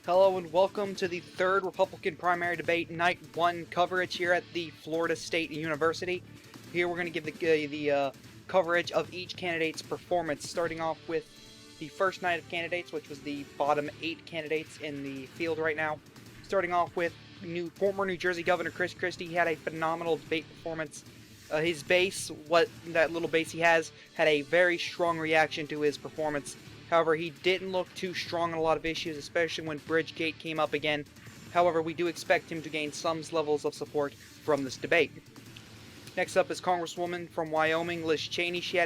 Hello and welcome to the third Republican primary debate night 1 coverage here at the Florida State University. Here we're going to give the coverage of each candidate's performance, starting off with the first night of candidates, which was the bottom 8 candidates in the field right now. Starting off with former New Jersey Governor Chris Christie. He had a phenomenal debate performance. His base, that little base he has, had a very strong reaction to his performance. However, he didn't look too strong on a lot of issues, especially when Bridgegate came up again. However, we do expect him to gain some levels of support from this debate. Next up is Congresswoman from Wyoming, Liz Cheney. She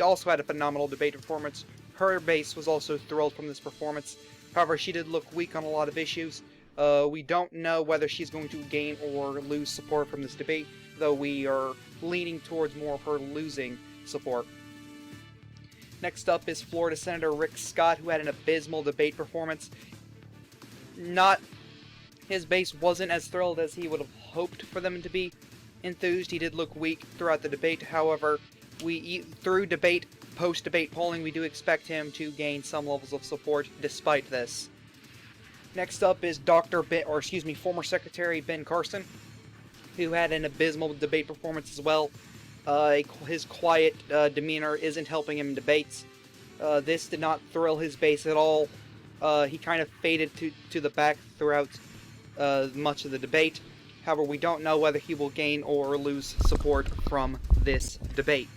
also had a phenomenal debate performance. Her base was also thrilled from this performance. However, she did look weak on a lot of issues. We don't know whether she's going to gain or lose support from this debate, though we are leaning towards more of her losing support. Next up is Florida Senator Rick Scott, who had an abysmal debate performance. His base wasn't as thrilled as he would have hoped for them to be enthused. He did look weak throughout the debate. However, through post-debate polling, we do expect him to gain some levels of support despite this. Next up is former Secretary Ben Carson, who had an abysmal debate performance as well. His quiet demeanor isn't helping him in debates. This did not thrill his base at all. He kind of faded to the back throughout much of the debate. However, we don't know whether he will gain or lose support from this debate.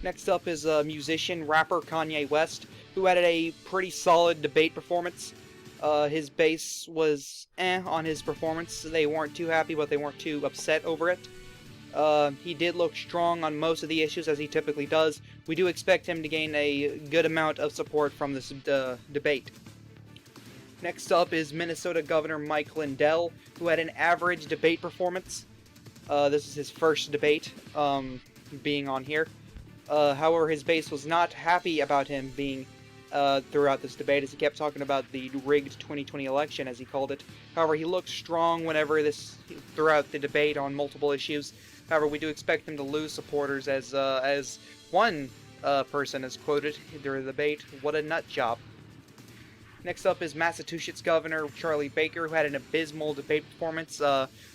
Next up is rapper Kanye West, who had a pretty solid debate performance. His base was on his performance. They weren't too happy, but they weren't too upset over it. He did look strong on most of the issues, as he typically does. We do expect him to gain a good amount of support from this debate. Next up is Minnesota Governor Mike Lindell, who had an average debate performance. This is his first debate being on here. However, his base was not happy about him being throughout this debate, as he kept talking about the rigged 2020 election, as he called it. However, he looked strong throughout the debate on multiple issues. However, we do expect him to lose supporters, as one person has quoted during the debate, "What a nut job." Next up is Massachusetts Governor Charlie Baker, who had an abysmal debate performance,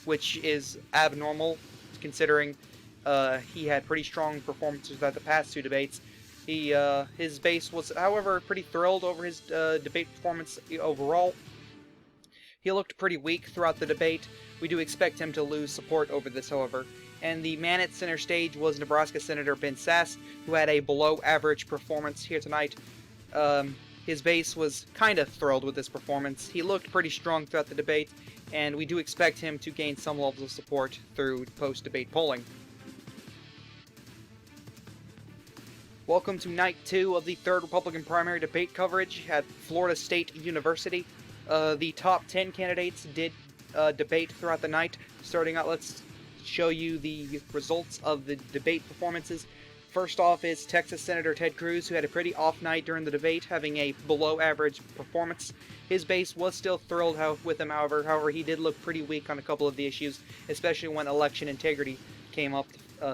which is abnormal, considering he had pretty strong performances throughout the past 2 debates. His base was, however, pretty thrilled over his debate performance overall. He looked pretty weak throughout the debate. We do expect him to lose support over this, however. And the man at center stage was Nebraska Senator Ben Sasse, who had a below-average performance here tonight. His base was kind of thrilled with this performance. He looked pretty strong throughout the debate, and we do expect him to gain some levels of support through post-debate polling. Welcome to night 2 of the third Republican primary debate coverage at Florida State University. The top 10 candidates did debate throughout the night. Starting out, let's show you the results of the debate performances. First off is Texas Senator Ted Cruz, who had a pretty off night during the debate, having a below-average performance. His base was still thrilled with him, however, he did look pretty weak on a couple of the issues, especially when election integrity came up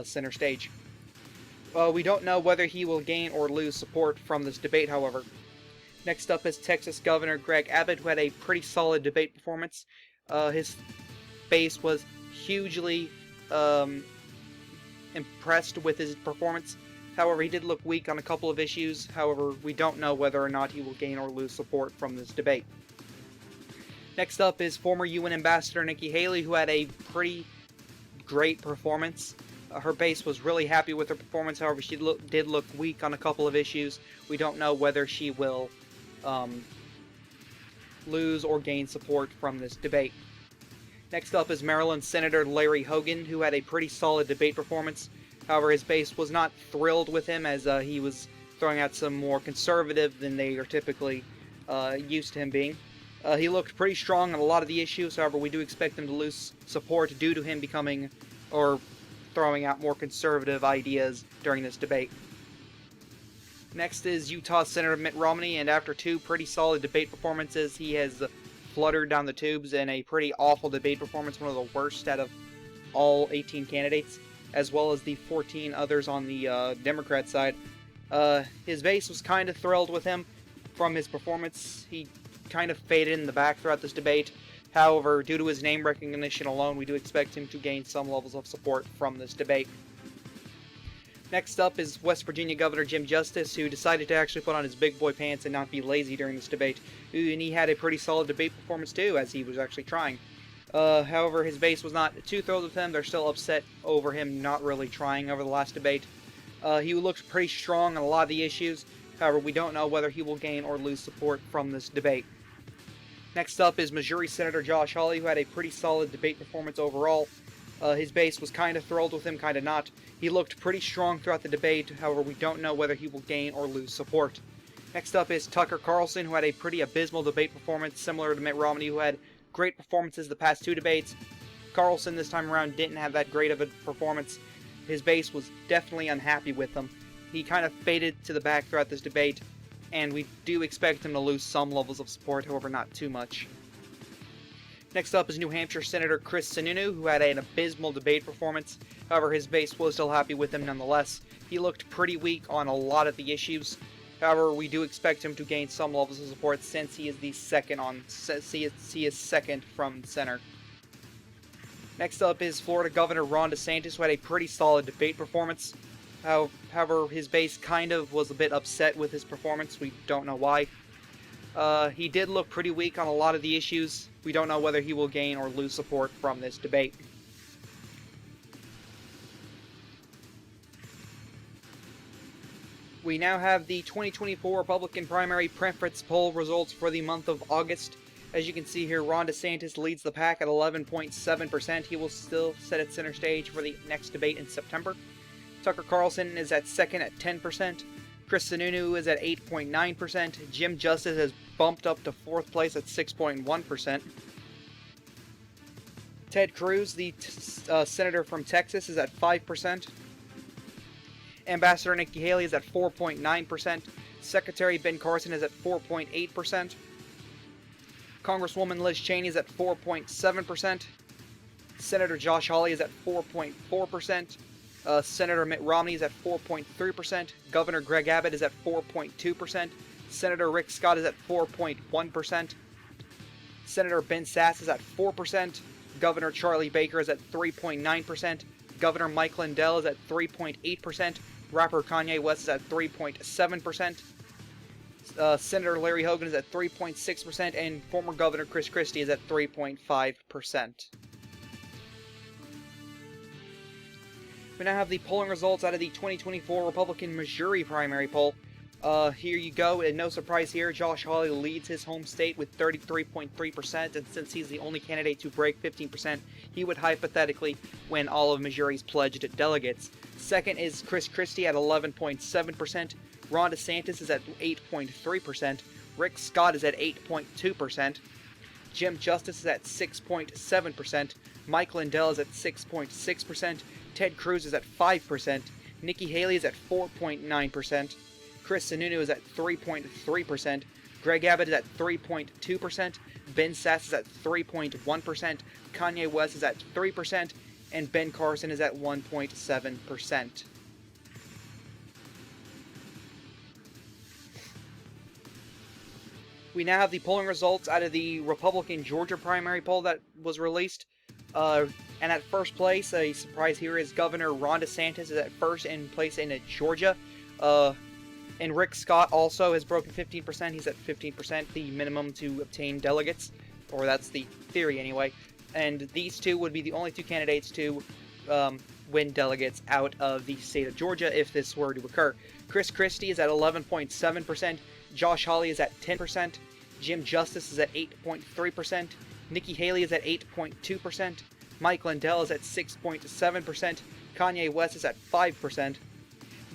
center stage. We don't know whether he will gain or lose support from this debate, however. Next up is Texas Governor Greg Abbott, who had a pretty solid debate performance. His base was hugely impressed with his performance. However, he did look weak on a couple of issues. However, we don't know whether or not he will gain or lose support from this debate. Next up is former UN Ambassador Nikki Haley, who had a pretty great performance. Her base was really happy with her performance. However, she did look weak on a couple of issues. We don't know whether she will lose or gain support from this debate. Next up is Maryland Senator Larry Hogan, who had a pretty solid debate performance. However, his base was not thrilled with him, as he was throwing out some more conservative than they are typically used to him being. He looked pretty strong on a lot of the issues. However, we do expect him to lose support due to him throwing out more conservative ideas during this debate. Next is Utah Senator Mitt Romney, and after 2 pretty solid debate performances, he has fluttered down the tubes in a pretty awful debate performance, one of the worst out of all 18 candidates, as well as the 14 others on the Democrat side. His base was kind of thrilled with him. from his performance. He kind of faded in the back throughout this debate. However, due to his name recognition alone, we do expect him to gain some levels of support from this debate. Next up is West Virginia Governor Jim Justice, who decided to actually put on his big boy pants and not be lazy during this debate. And he had a pretty solid debate performance too, as he was actually trying. However, his base was not too thrilled with him. They're still upset over him not really trying over the last debate. He looked pretty strong on a lot of the issues. However, we don't know whether he will gain or lose support from this debate. Next up is Missouri Senator Josh Hawley, who had a pretty solid debate performance overall. His base was kind of thrilled with him, kind of not. He looked pretty strong throughout the debate, however we don't know whether he will gain or lose support. Next up is Tucker Carlson, who had a pretty abysmal debate performance, similar to Mitt Romney, who had great performances the past two debates. Carlson this time around didn't have that great of a performance. His base was definitely unhappy with him. He kind of faded to the back throughout this debate, and we do expect him to lose some levels of support, however not too much. Next up is New Hampshire Senator Chris Sununu, who had an abysmal debate performance. However, his base was still happy with him nonetheless. He looked pretty weak on a lot of the issues. However, we do expect him to gain some levels of support since he is the second he is second from center. Next up is Florida Governor Ron DeSantis, who had a pretty solid debate performance. However, his base kind of was a bit upset with his performance. We don't know why. He did look pretty weak on a lot of the issues. We don't know whether he will gain or lose support from this debate. We now have the 2024 Republican primary preference poll results for the month of August. As you can see here, Ron DeSantis leads the pack at 11.7%. He will still set at center stage for the next debate in September. Tucker Carlson is at second at 10%. Chris Sununu is at 8.9%. Jim Justice has bumped up to fourth place at 6.1%. Ted Cruz, the senator from Texas, is at 5%. Ambassador Nikki Haley is at 4.9%. Secretary Ben Carson is at 4.8%. Congresswoman Liz Cheney is at 4.7%. Senator Josh Hawley is at 4.4%. Senator Mitt Romney is at 4.3%. Governor Greg Abbott is at 4.2%. Senator Rick Scott is at 4.1%. Senator Ben Sasse is at 4%. Governor Charlie Baker is at 3.9%. Governor Mike Lindell is at 3.8%. Rapper Kanye West is at 3.7%. Senator Larry Hogan is at 3.6%. And former Governor Chris Christie is at 3.5%. We now have the polling results out of the 2024 Republican Missouri primary poll. Here you go, and no surprise here, Josh Hawley leads his home state with 33.3%, and since he's the only candidate to break 15%, he would hypothetically win all of Missouri's pledged delegates. Second is Chris Christie at 11.7%, Ron DeSantis is at 8.3%, Rick Scott is at 8.2%, Jim Justice is at 6.7%, Mike Lindell is at 6.6%, Ted Cruz is at 5%, Nikki Haley is at 4.9%, Chris Sununu is at 3.3%, Greg Abbott is at 3.2%, Ben Sasse is at 3.1%, Kanye West is at 3%, and Ben Carson is at 1.7%. We now have the polling results out of the Republican Georgia primary poll that was released. And at first place, a surprise here is Governor Ron DeSantis is at first in place in Georgia. And Rick Scott also has broken 15%. He's at 15%, the minimum to obtain delegates. Or that's the theory anyway. And these two would be the only two candidates to win delegates out of the state of Georgia if this were to occur. Chris Christie is at 11.7%. Josh Hawley is at 10%. Jim Justice is at 8.3%. Nikki Haley is at 8.2%. Mike Lindell is at 6.7%. Kanye West is at 5%.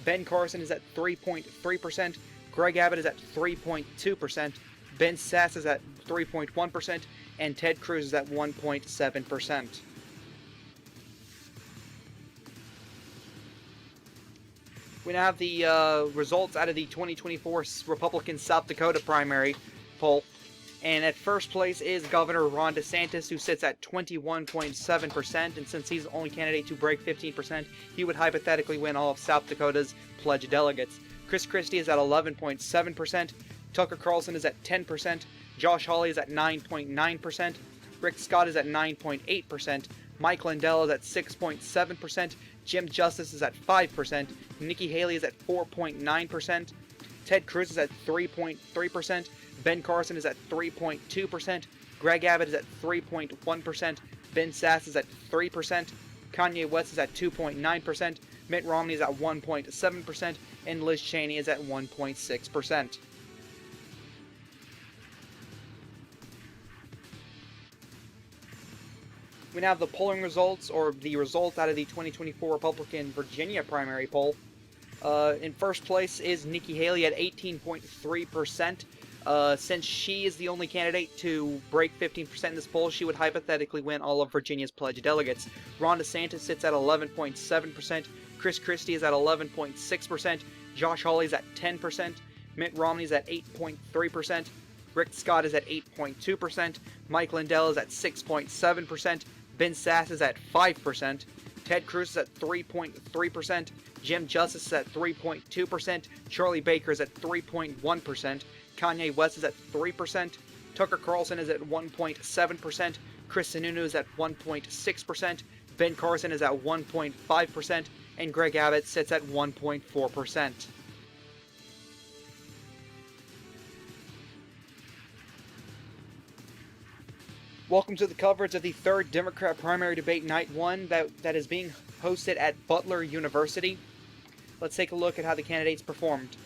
Ben Carson is at 3.3%. Greg Abbott is at 3.2%. Ben Sasse is at 3.1%. And Ted Cruz is at 1.7%. We now have the results out of the 2024 Republican South Dakota primary poll. And at first place is Governor Ron DeSantis, who sits at 21.7%. And since he's the only candidate to break 15%, he would hypothetically win all of South Dakota's pledged delegates. Chris Christie is at 11.7%. Tucker Carlson is at 10%, Josh Hawley is at 9.9%, Rick Scott is at 9.8%, Mike Lindell is at 6.7%, Jim Justice is at 5%, Nikki Haley is at 4.9%, Ted Cruz is at 3.3%, Ben Carson is at 3.2%, Greg Abbott is at 3.1%, Ben Sass is at 3%, Kanye West is at 2.9%, Mitt Romney is at 1.7%, and Liz Cheney is at 1.6%. We now have the polling results, or the results out of the 2024 Republican Virginia primary poll. In first place is Nikki Haley at 18.3%. Since she is the only candidate to break 15% in this poll, she would hypothetically win all of Virginia's pledged delegates. Ron DeSantis sits at 11.7%. Chris Christie is at 11.6%. Josh Hawley is at 10%. Mitt Romney is at 8.3%. Rick Scott is at 8.2%. Mike Lindell is at 6.7%. Ben Sass is at 5%. Ted Cruz is at 3.3%. Jim Justice is at 3.2%. Charlie Baker is at 3.1%. Kanye West is at 3%. Tucker Carlson is at 1.7%. Chris Sununu is at 1.6%. Ben Carson is at 1.5%. And Greg Abbott sits at 1.4%. Welcome to the coverage of the third Democrat primary debate night 1 that is being hosted at Butler University. Let's take a look at how the candidates performed.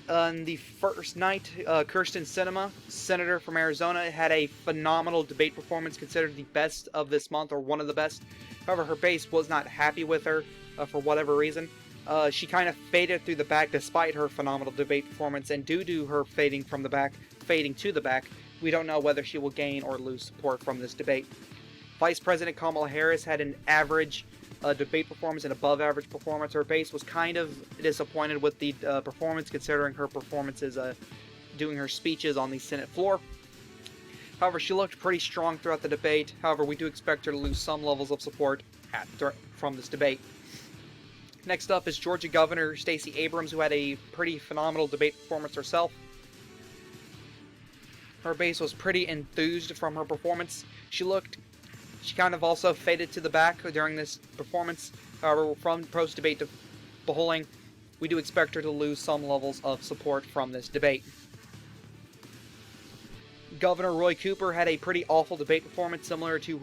On the first night, Kyrsten Sinema, senator from Arizona, had a phenomenal debate performance, considered the best of this month, or one of the best. However, her base was not happy with her for whatever reason. She kind of faded through the back despite her phenomenal debate performance, and due to her fading to the back, we don't know whether she will gain or lose support from this debate. Vice President Kamala Harris had an average debate performance, an above-average performance. Her base was kind of disappointed with the performance, considering her performances doing her speeches on the Senate floor. However, she looked pretty strong throughout the debate. However, we do expect her to lose some levels of support from this debate. Next up is Georgia Governor Stacy Abrams, who had a pretty phenomenal debate performance herself. Her base was pretty enthused from her performance. She kind of also faded to the back during this performance. However, from post-debate polling, we do expect her to lose some levels of support from this debate. Governor Roy Cooper had a pretty awful debate performance, similar to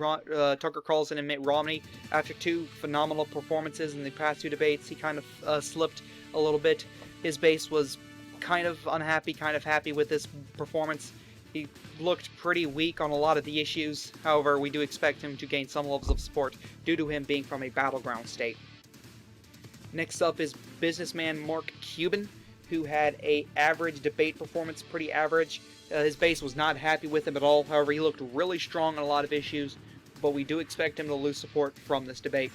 Tucker Carlson and Mitt Romney. After two phenomenal performances in the past two debates, he kind of slipped a little bit. His base was kind of unhappy, kind of happy with this performance. He looked pretty weak on a lot of the issues. However, we do expect him to gain some levels of support due to him being from a battleground state. Next up is businessman Mark Cuban, who had an average debate performance, pretty average. His base was not happy with him at all. However, he looked really strong on a lot of issues, but we do expect him to lose support from this debate.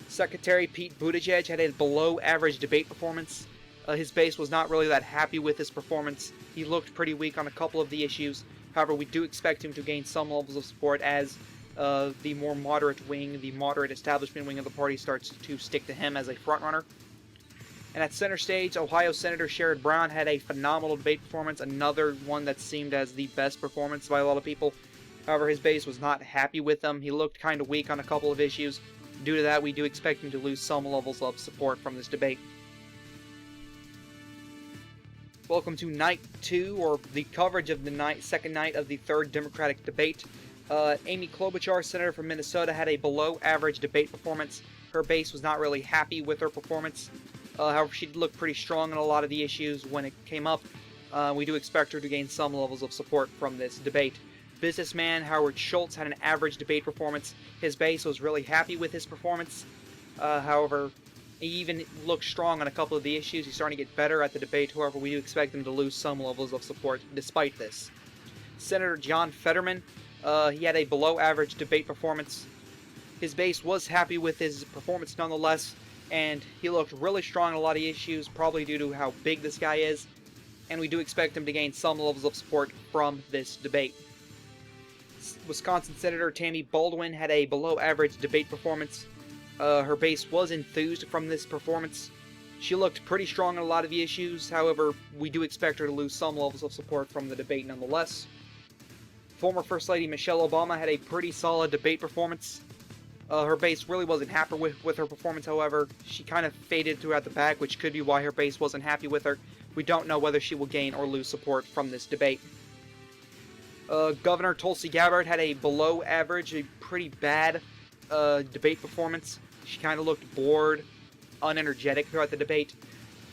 Secretary Pete Boudeja had a below-average debate performance. His base was not really that happy with his performance. He looked pretty weak on a couple of the issues. However, we do expect him to gain some levels of support as the more moderate wing, the moderate establishment wing of the party, starts to stick to him as a frontrunner. And at center stage, Ohio Senator Sherrod Brown had a phenomenal debate performance, another one that seemed as the best performance by a lot of people. However, his base was not happy with him. He looked kind of weak on a couple of issues. Due to that, we do expect him to lose some levels of support from this debate. Welcome to night 2, or the coverage of the second night of the third Democratic debate. Amy Klobuchar, senator from Minnesota, had a below-average debate performance. Her base was not really happy with her performance. However, she looked pretty strong on a lot of the issues when it came up. We do expect her to gain some levels of support from this debate. Businessman Howard Schultz had an average debate performance. His base was really happy with his performance. However, he even looked strong on a couple of the issues. He's starting to get better at the debate. However, we do expect him to lose some levels of support despite this. Senator John Fetterman, he had a below-average debate performance. His base was happy with his performance nonetheless, and he looked really strong on a lot of issues, probably due to how big this guy is, and we do expect him to gain some levels of support from this debate. Wisconsin Senator Tammy Baldwin had a below-average debate performance. Her base was enthused from this performance. She looked pretty strong on a lot of the issues, however, we do expect her to lose some levels of support from the debate nonetheless. Former First Lady Michelle Obama had a pretty solid debate performance. Her base really wasn't happy with her performance, however. She kind of faded throughout the back, which could be why her base wasn't happy with her. We don't know whether she will gain or lose support from this debate. Governor Tulsi Gabbard had a below average, a pretty bad debate performance. She kind of looked bored, unenergetic throughout the debate.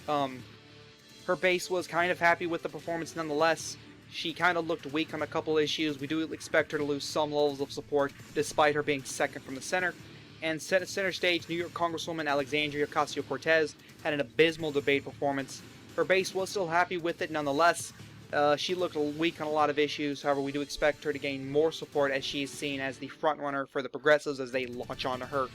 Her base was kind of happy with the performance nonetheless. She kind of looked weak on a couple issues. We do expect her to lose some levels of support, despite her being second from the center. And center stage, New York Congresswoman Alexandria Ocasio-Cortez had an abysmal debate performance. Her base was still happy with it nonetheless. She looked weak on a lot of issues. However, we do expect her to gain more support as she is seen as the frontrunner for the progressives as they latch onto her.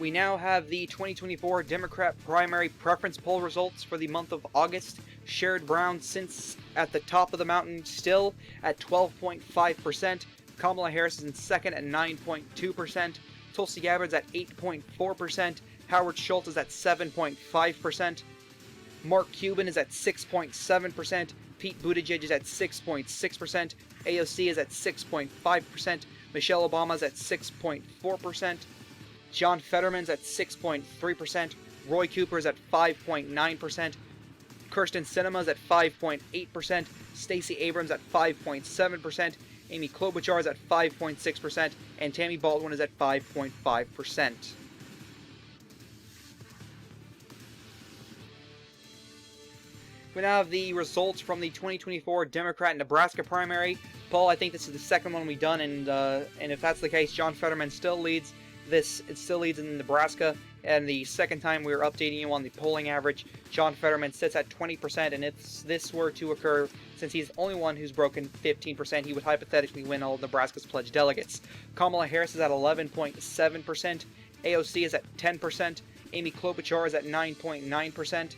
We now have the 2024 Democrat primary preference poll results for the month of August. Sherrod Brown sits at the top of the mountain still at 12.5%. Kamala Harris is in second at 9.2%. Tulsi Gabbard's at 8.4%. Howard Schultz is at 7.5%. Mark Cuban is at 6.7%. Pete Buttigieg is at 6.6%. AOC is at 6.5%. Michelle Obama is at 6.4%. John Fetterman's at 6.3%, Roy Cooper's at 5.9%, Kyrsten Sinema's at 5.8%, Stacey Abrams at 5.7%, Amy Klobuchar is at 5.6%, and Tammy Baldwin is at 5.5%. We now have the results from the 2024 Democrat Nebraska primary poll. I think this is the second one we've done, and if that's the case, John Fetterman still leads. It still leads in Nebraska, and the second time we are updating you on the polling average, John Fetterman sits at 20%, and if this were to occur, since he's the only one who's broken 15%, he would hypothetically win all of Nebraska's pledged delegates. Kamala Harris is at 11.7%, AOC is at 10%, Amy Klobuchar is at 9.9%,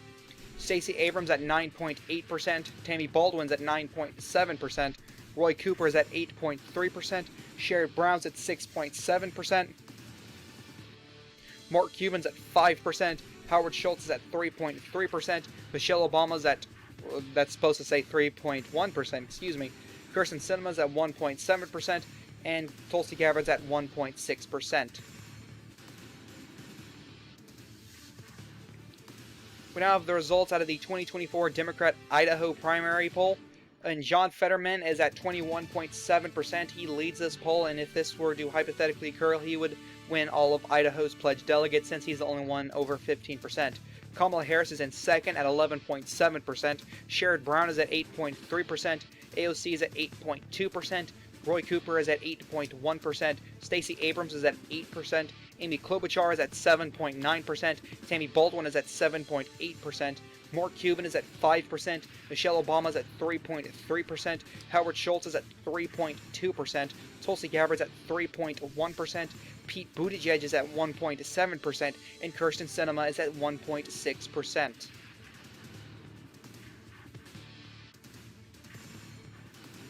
Stacey Abrams at 9.8%, Tammy Baldwin's at 9.7%, Roy Cooper is at 8.3%, Sherrod Brown's at 6.7%, Mark Cuban's at 5%, Howard Schultz is at 3.3%, Michelle Obama's at, that's supposed to say 3.1%, excuse me, Kyrsten Sinema's at 1.7%, and Tulsi Gabbard's at 1.6%. We now have the results out of the 2024 Democrat Idaho primary poll. And John Fetterman is at 21.7%. He leads this poll, and if this were to hypothetically occur, he would win all of Idaho's pledged delegates since he's the only one over 15%. Kamala Harris is in second at 11.7%. Sherrod Brown is at 8.3%. AOC is at 8.2%. Roy Cooper is at 8.1%. Stacey Abrams is at 8%. Amy Klobuchar is at 7.9%. Tammy Baldwin is at 7.8%. Mark Cuban is at 5%. Michelle Obama is at 3.3%. Howard Schultz is at 3.2%. Tulsi Gabbard's at 3.1%. Pete Buttigieg is at 1.7%. And Kyrsten Sinema is at 1.6%.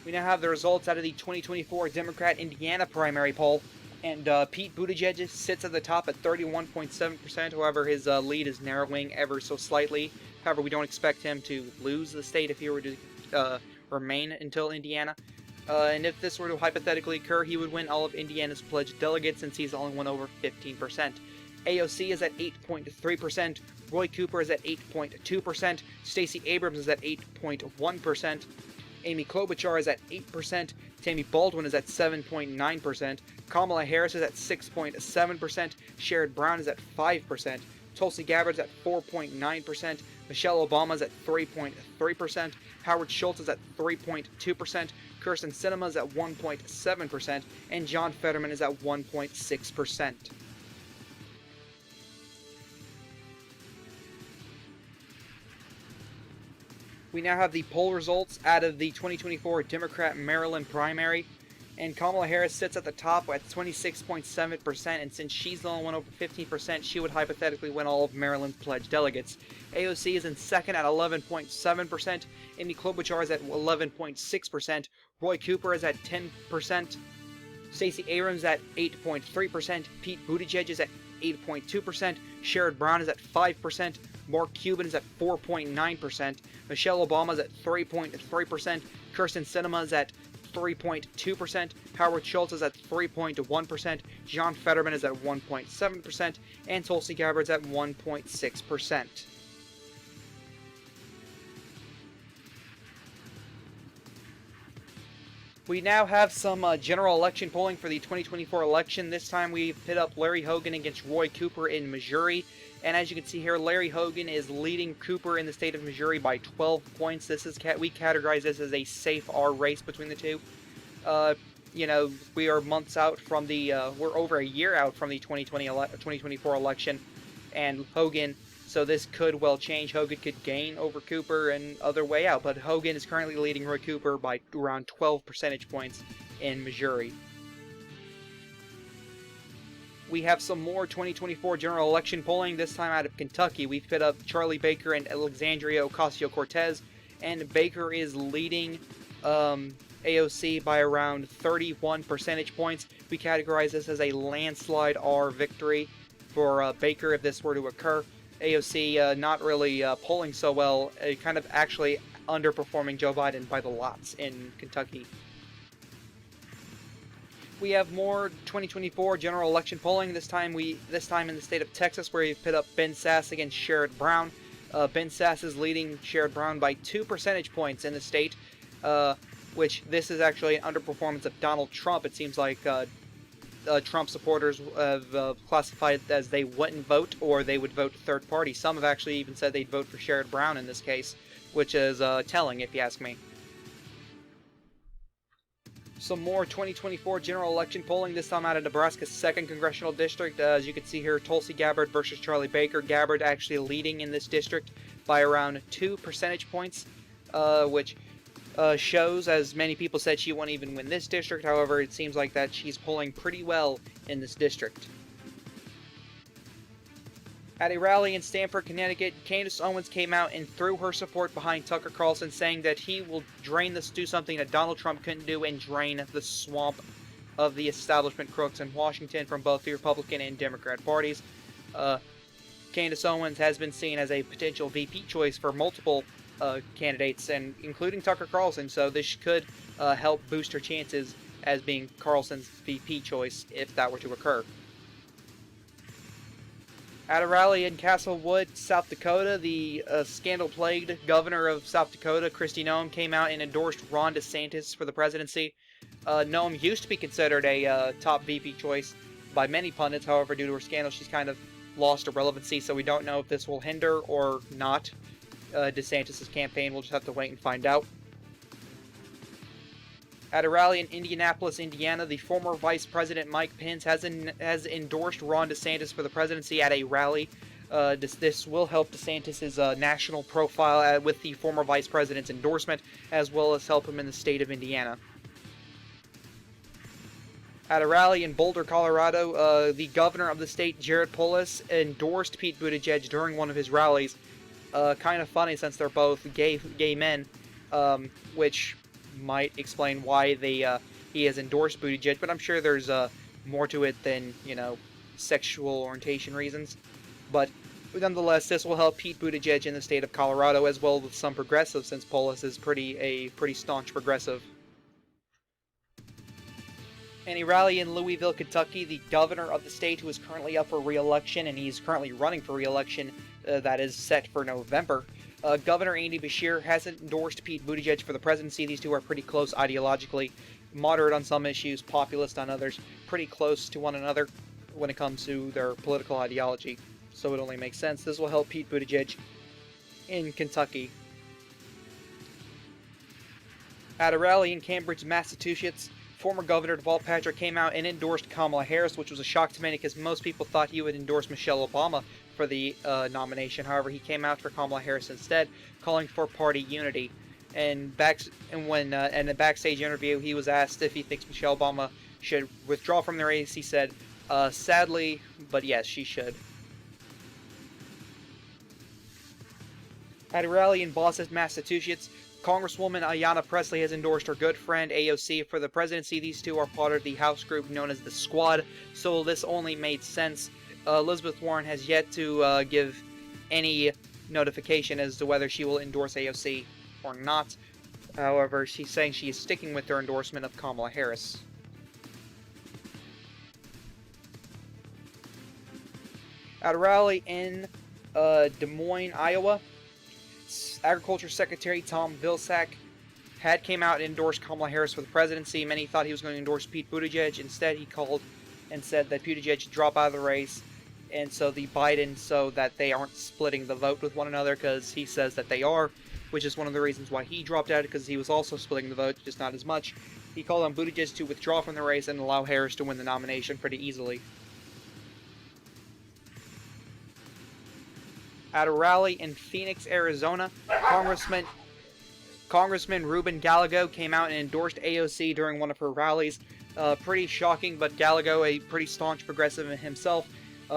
We now have the results out of the 2024 Democrat Indiana primary poll. And Pete Buttigieg sits at the top at 31.7%. However, his lead is narrowing ever so slightly. However, we don't expect him to lose the state if he were to remain until Indiana. And if this were to hypothetically occur, he would win all of Indiana's pledged delegates since he's the only one over 15%. AOC is at 8.3%. Roy Cooper is at 8.2%. Stacey Abrams is at 8.1%. Amy Klobuchar is at 8%, Tammy Baldwin is at 7.9%, Kamala Harris is at 6.7%, Sherrod Brown is at 5%, Tulsi Gabbard is at 4.9%, Michelle Obama is at 3.3%, Howard Schultz is at 3.2%, Kyrsten Sinema is at 1.7%, and John Fetterman is at 1.6%. We now have the poll results out of the 2024 Democrat Maryland primary, and Kamala Harris sits at the top at 26.7%, and since she's the only one over 15%, she would hypothetically win all of Maryland's pledged delegates. AOC is in second at 11.7%, Amy Klobuchar is at 11.6%, Roy Cooper is at 10%, Stacey Abrams at 8.3%, Pete Buttigieg is at 8.2%, Sherrod Brown is at 5%, Mark Cuban is at 4.9%, Michelle Obama is at 3.3%, Kirsten Sinema is at 3.2%, Howard Schultz is at 3.1%, John Fetterman is at 1.7%, and Tulsi Gabbard's at 1.6%. We now have some general election polling for the 2024 election. This time we pit up Larry Hogan against Roy Cooper in Missouri. And as you can see here, Larry Hogan is leading Cooper in the state of Missouri by 12 points. We categorize this as a safe R race between the two. You know, we are months out from the, we're over a year out from the 2024 election. And Hogan, so this could well change. Hogan could gain over Cooper and other way out. But Hogan is currently leading Roy Cooper by around 12 percentage points in Missouri. We have some more 2024 general election polling, this time out of Kentucky. We've put up Charlie Baker and Alexandria Ocasio-Cortez, and Baker is leading AOC by around 31 percentage points. We categorize this as a landslide R victory for Baker if this were to occur. AOC not really polling so well, kind of actually underperforming Joe Biden by the lots in Kentucky. We have more 2024 general election polling. This time in the state of Texas, where we put up Ben Sasse against Sherrod Brown. Ben Sasse is leading Sherrod Brown by 2 percentage points in the state, which this is actually an underperformance of Donald Trump. It seems like Trump supporters have classified it as they wouldn't vote, or they would vote third party. Some have actually even said they'd vote for Sherrod Brown in this case, which is telling, if you ask me. Some more 2024 general election polling, this time out of Nebraska's 2nd Congressional District. As you can see here, Tulsi Gabbard versus Charlie Baker. Gabbard actually leading in this district by around 2 percentage points, which shows, as many people said, she won't even win this district. However, it seems like that she's polling pretty well in this district. At a rally in Stamford, Connecticut, Candace Owens came out and threw her support behind Tucker Carlson, saying that he will do something that Donald Trump couldn't do, and drain the swamp of the establishment crooks in Washington from both the Republican and Democrat parties. Candace Owens has been seen as a potential VP choice for multiple candidates, and including Tucker Carlson, so this could help boost her chances as being Carlson's VP choice if that were to occur. At a rally in Castlewood, South Dakota, the scandal-plagued governor of South Dakota, Kristi Noem, came out and endorsed Ron DeSantis for the presidency. Noem used to be considered a top VP choice by many pundits. However, due to her scandal, she's kind of lost her relevancy, so we don't know if this will hinder or not DeSantis' campaign. We'll just have to wait and find out. At a rally in Indianapolis, Indiana, the former Vice President Mike Pence has endorsed Ron DeSantis for the presidency at a rally. This will help DeSantis' national profile with the former Vice President's endorsement, as well as help him in the state of Indiana. At a rally in Boulder, Colorado, the governor of the state, Jared Polis, endorsed Pete Buttigieg during one of his rallies. Kind of funny since they're both gay men, which might explain why he has endorsed Buttigieg, but I'm sure there's more to it than, you know, sexual orientation reasons. But nonetheless, this will help Pete Buttigieg in the state of Colorado, as well as some progressives, since Polis is a pretty staunch progressive. In a rally in Louisville, Kentucky, the governor of the state, who is currently up for re-election, and he's currently running for re-election, that is set for November, Governor Andy Beshear hasn't endorsed Pete Buttigieg for the presidency. These two are pretty close ideologically, moderate on some issues, populist on others, pretty close to one another when it comes to their political ideology. So it only makes sense. This will help Pete Buttigieg in Kentucky. At a rally in Cambridge, Massachusetts, former Governor Deval Patrick came out and endorsed Kamala Harris, which was a shock to many because most people thought he would endorse Michelle Obama for the nomination. However, he came out for Kamala Harris instead, calling for party unity. In a backstage interview, he was asked if he thinks Michelle Obama should withdraw from the race. He said, sadly, but yes, she should. At a rally in Boston, Massachusetts, Congresswoman Ayanna Pressley has endorsed her good friend AOC for the presidency. These two are part of the House group known as the Squad, so this only made sense. Elizabeth Warren has yet to give any notification as to whether she will endorse AOC or not. However, she's saying she is sticking with her endorsement of Kamala Harris. At a rally in Des Moines, Iowa, Agriculture Secretary Tom Vilsack came out and endorsed Kamala Harris for the presidency. Many thought he was going to endorse Pete Buttigieg. Instead, he called and said that Buttigieg should drop out of the race, and so that they aren't splitting the vote with one another, because he says that they are, which is one of the reasons why he dropped out, because he was also splitting the vote, just not as much. He called on Buttigieg to withdraw from the race and allow Harris to win the nomination pretty easily. At a rally in Phoenix, Arizona, Congressman Ruben Gallego came out and endorsed AOC during one of her rallies. Pretty shocking, but Gallego, a pretty staunch progressive himself,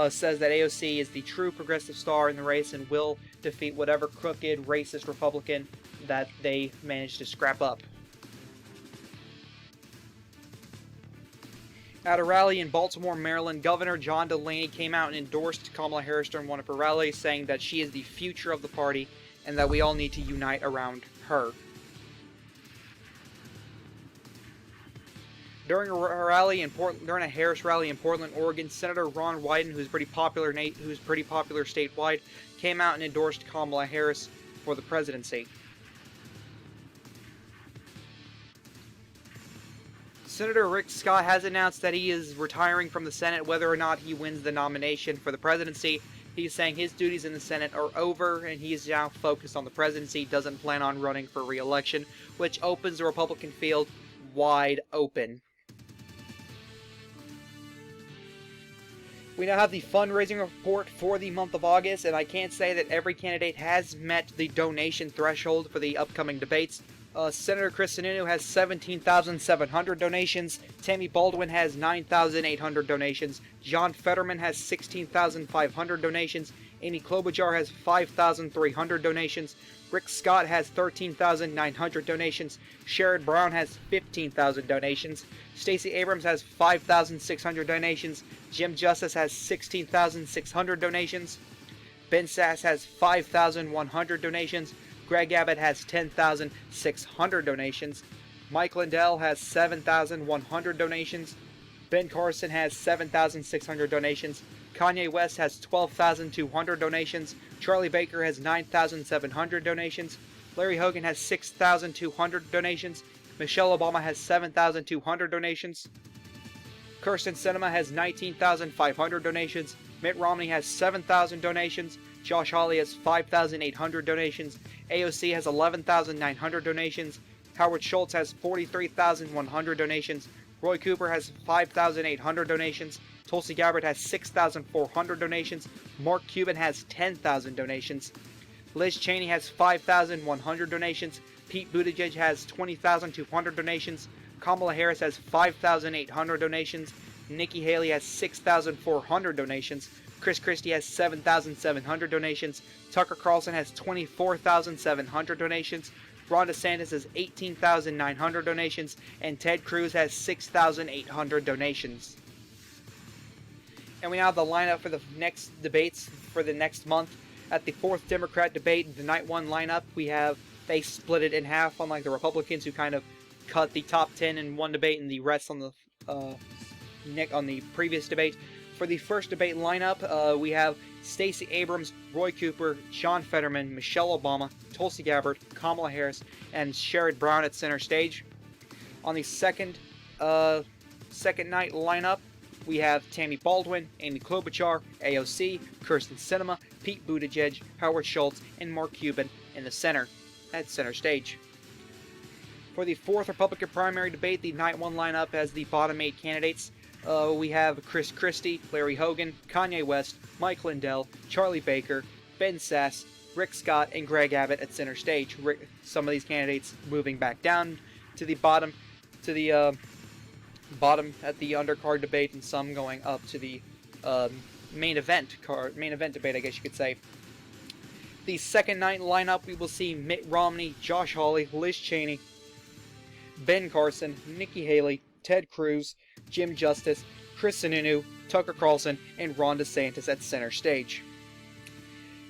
says that AOC is the true progressive star in the race and will defeat whatever crooked, racist Republican that they manage to scrap up. At a rally in Baltimore, Maryland, Governor John Delaney came out and endorsed Kamala Harris during one of her rallies, saying that she is the future of the party and that we all need to unite around her. During a Harris rally in Portland, Oregon, Senator Ron Wyden, who's pretty popular statewide, came out and endorsed Kamala Harris for the presidency. Senator Rick Scott has announced that he is retiring from the Senate whether or not he wins the nomination for the presidency. He's saying his duties in the Senate are over and he is now focused on the presidency, doesn't plan on running for re-election, which opens the Republican field wide open. We now have the fundraising report for the month of August, and I can't say that every candidate has met the donation threshold for the upcoming debates. Senator Chris Sununu has 17,700 donations, Tammy Baldwin has 9,800 donations, John Fetterman has 16,500 donations, Amy Klobuchar has 5,300 donations, Rick Scott has 13,900 donations, Sherrod Brown has 15,000 donations, Stacy Abrams has 5,600 donations, Jim Justice has 16,600 donations, Ben Sass has 5,100 donations, Greg Abbott has 10,600 donations, Mike Lindell has 7,100 donations, Ben Carson has 7,600 donations, Kanye West has 12,200 donations, Charlie Baker has 9,700 donations, Larry Hogan has 6,200 donations, Michelle Obama has 7,200 donations, Kirsten Sinema has 19,500 donations, Mitt Romney has 7,000 donations, Josh Hawley has 5,800 donations, AOC has 11,900 donations, Howard Schultz has 43,100 donations, Roy Cooper has 5,800 donations, Tulsi Gabbard has 6,400 donations, Mark Cuban has 10,000 donations, Liz Cheney has 5,100 donations, Pete Buttigieg has 20,200 donations, Kamala Harris has 5,800 donations, Nikki Haley has 6,400 donations, Chris Christie has 7,700 donations, Tucker Carlson has 24,700 donations, Ron DeSantis has 18,900 donations, and Ted Cruz has 6,800 donations. And we now have the lineup for the next debates for the next month. At the 4th Democrat debate, the night one lineup, they split it in half, unlike the Republicans who kind of cut the top 10 in one debate and the rest on the previous debate. For the first debate lineup, we have Stacey Abrams, Roy Cooper, John Fetterman, Michelle Obama, Tulsi Gabbard, Kamala Harris, and Sherrod Brown at center stage. On the second night lineup, we have Tammy Baldwin, Amy Klobuchar, AOC, Kirsten Sinema, Pete Buttigieg, Howard Schultz, and Mark Cuban at center stage. For the 4th Republican primary debate, the night one lineup has the bottom 8 candidates. We have Chris Christie, Larry Hogan, Kanye West, Mike Lindell, Charlie Baker, Ben Sass, Rick Scott, and Greg Abbott at center stage. Some of these candidates moving back down to the bottom at the undercard debate, and some going up to the main event debate, I guess you could say. The second night lineup, we will see Mitt Romney, Josh Hawley, Liz Cheney, Ben Carson, Nikki Haley, Ted Cruz, Jim Justice, Chris Sununu, Tucker Carlson, and Ron DeSantis at center stage.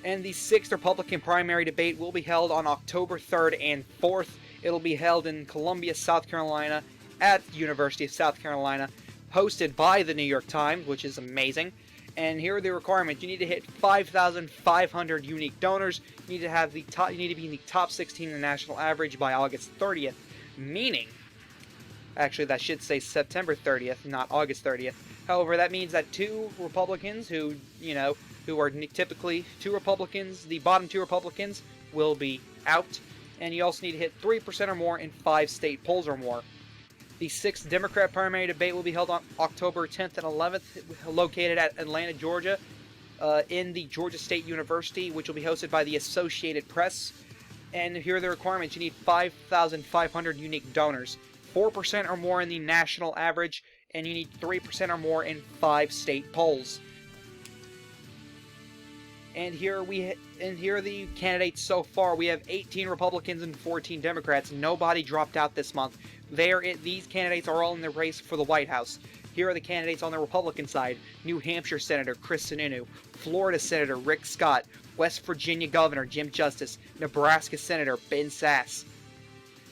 And the 6th Republican primary debate will be held on October 3rd and 4th. It'll be held in Columbia, South Carolina, at the University of South Carolina, hosted by the New York Times, which is amazing. And here are the requirements. You need to hit 5,500 unique donors. You need to be in the top 16 in the national average by August 30th. Meaning, actually that should say September 30th, not August 30th. However, that means that two Republicans who are typically two Republicans, the bottom two Republicans, will be out. And you also need to hit 3% or more in 5 state polls or more. The 6th Democrat primary debate will be held on October 10th and 11th, located at Atlanta, Georgia, in the Georgia State University, which will be hosted by the Associated Press. And here are the requirements. You need 5,500 unique donors, 4% or more in the national average, and you need 3% or more in 5 state polls. And here are the candidates so far. We have 18 Republicans and 14 Democrats. Nobody dropped out this month. These candidates are all in the race for the White House. Here are the candidates on the Republican side. New Hampshire Senator Chris Sununu, Florida Senator Rick Scott, West Virginia Governor Jim Justice, Nebraska Senator Ben Sasse,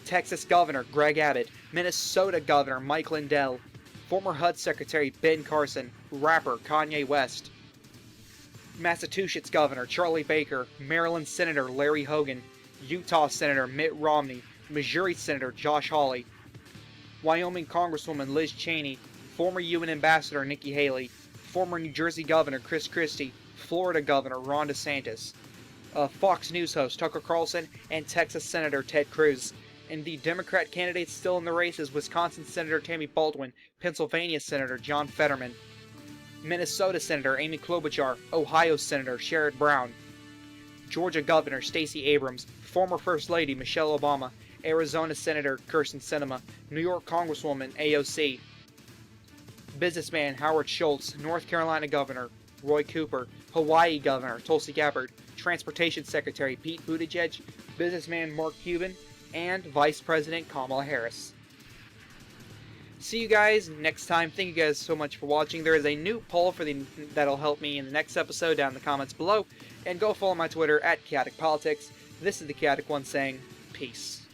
Texas Governor Greg Abbott, Minnesota Governor Mike Lindell, former HUD Secretary Ben Carson, rapper Kanye West, Massachusetts Governor Charlie Baker, Maryland Senator Larry Hogan, Utah Senator Mitt Romney, Missouri Senator Josh Hawley, Wyoming Congresswoman Liz Cheney, former UN Ambassador Nikki Haley, former New Jersey Governor Chris Christie, Florida Governor Ron DeSantis, Fox News host Tucker Carlson, and Texas Senator Ted Cruz. And the Democrat candidates still in the race is Wisconsin Senator Tammy Baldwin, Pennsylvania Senator John Fetterman, Minnesota Senator Amy Klobuchar, Ohio Senator Sherrod Brown, Georgia Governor Stacey Abrams, former First Lady Michelle Obama, Arizona Senator Carson, New York Congresswoman AOC, businessman Howard Schultz, North Carolina Governor Roy Cooper, Hawaii Governor Tulsi Gabbard, Transportation Secretary Pete Buttigieg, businessman Mark Cuban, and Vice President Kamala Harris. See you guys next time. Thank you guys so much for watching. There is a new poll that'll help me in the next episode down in the comments below. And go follow my Twitter at Chaotic Politics. This is the Chaotic One saying peace.